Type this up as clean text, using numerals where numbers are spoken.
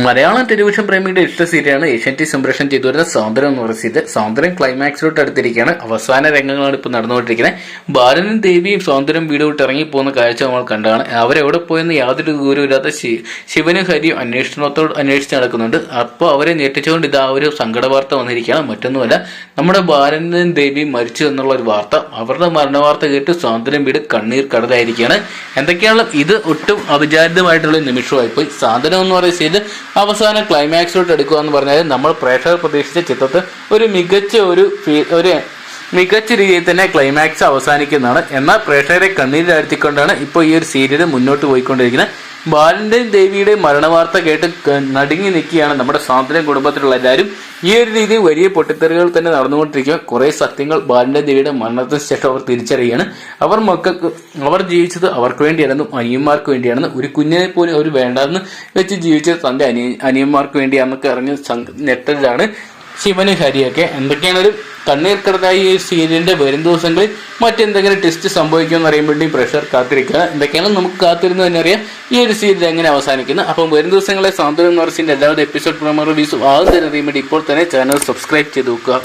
Malayalam television പ്രേമിയുടെ ഇഷ്ട സീരിയലാണ് ഏഷ്യാനെറ്റ് സംപ്രേഷണം ചെയ്തു വരുന്ന സൗന്ദര്യം എന്ന് പറയുന്ന സീരിയൽ. സൗന്ദര്യം ക്ലൈമാക്സിലോട്ട് അടുത്തിരിക്കുകയാണ്. അവസാന രംഗങ്ങളാണ് ഇപ്പോൾ നടന്നുകൊണ്ടിരിക്കുന്നത്. ബാലനും ദേവിയും സൗന്ദര്യം വീട് വിട്ട് ഇറങ്ങി പോകുന്ന കാഴ്ച നമ്മൾ കണ്ടാണ്. അവരെവിടെ പോയെന്ന് യാതൊരു ദൂരമില്ലാത്ത ശിവനും ഹരിയും അന്വേഷിച്ച് നടക്കുന്നുണ്ട്. അപ്പോൾ അവരെ ഞെട്ടിച്ചുകൊണ്ട് ഇതാ ഒരു സങ്കട വാർത്ത വന്നിരിക്കുകയാണ്. മറ്റൊന്നുമല്ല, നമ്മുടെ ബാലനും ദേവിയും മരിച്ചു എന്നുള്ള ഒരു വാർത്ത. അവരുടെ മരണ വാർത്ത കേട്ട് സൗന്ദര്യം വീട് കണ്ണീർ കടലായിരിക്കുകയാണ്. എന്തൊക്കെയാണ് ഇത് ഒട്ടും അവിചാരിതമായിട്ടുള്ള നിമിഷമായിപ്പോയി. സാന്ത്വനം എന്ന് പറയുന്ന സീരിയൽ അവസാന ക്ലൈമാക്സിലോട്ട് എടുക്കുക എന്ന് പറഞ്ഞാൽ നമ്മൾ പ്രേക്ഷകർ പ്രതീക്ഷിച്ച ചിത്രത്തിൽ ഒരു മികച്ച രീതിയിൽ തന്നെ ക്ലൈമാക്സ് അവസാനിക്കുന്നതാണ്. എന്നാൽ പ്രേക്ഷകരെ കണ്ണീരിലാഴ്ത്തിക്കൊണ്ടാണ് ഇപ്പോൾ ഈ ഒരു സീരിയൽ മുന്നോട്ട് പോയിക്കൊണ്ടിരിക്കുന്നത്. ബാലന്റെയും ദേവിയുടെയും മരണവാർത്ത കേട്ട് നടുങ്ങി നിൽക്കുകയാണ് നമ്മുടെ സ്വാതന്ത്ര്യം കുടുംബത്തിലുള്ള എല്ലാവരും. ഈ ഒരു രീതിയിൽ വലിയ പൊട്ടിത്തെറികൾ തന്നെ നടന്നുകൊണ്ടിരിക്കുക. കുറെ സത്യങ്ങൾ ബാലന്റെയും ദേവിയുടെ മരണത്തിന് ശേഷം അവർ തിരിച്ചറിയുകയാണ്. അവർ ജീവിച്ചത് അവർക്ക് വേണ്ടിയാണെന്നും അനിയന്മാർക്ക് വേണ്ടിയാണെന്ന്, ഒരു കുഞ്ഞിനെ പോലും അവർ വേണ്ടെന്ന് വെച്ച് ജീവിച്ചത് തന്റെ അനിയന്മാർക്ക് വേണ്ടിയാണെന്നൊക്കെ അറിഞ്ഞ് ഞെട്ടലിലാണ് ശിവനും ഹരിയൊക്കെ. എന്തൊക്കെയാണ് ഒരു കണ്ണീർ കടലായി ഈ സീരിയലിന്റെ വരും ദിവസങ്ങളിൽ മറ്റെന്തെങ്കിലും ടെസ്റ്റ് സംഭവിക്കുമെന്ന് അറിയുമ്പോഴേക്കും പ്രഷർ കാത്തിരിക്കുക. എന്തൊക്കെയാണ് നമുക്ക് കാത്തിരുന്ന് തന്നെ അറിയാം ഈ ഒരു സീരിയൽ എങ്ങനെ അവസാനിക്കുന്നത്. അപ്പം വരും ദിവസങ്ങളെ സാന്ത്വനം എന്ന് പറഞ്ഞ എല്ലാവരുടെ എപ്പിസോഡ് പ്രൊമോ റിവ്യൂസും ആദ്യം തന്നെ അറിയാൻ വേണ്ടി ഇപ്പോൾ തന്നെ ചാനൽ സബ്സ്ക്രൈബ് ചെയ്ത് നോക്കുക.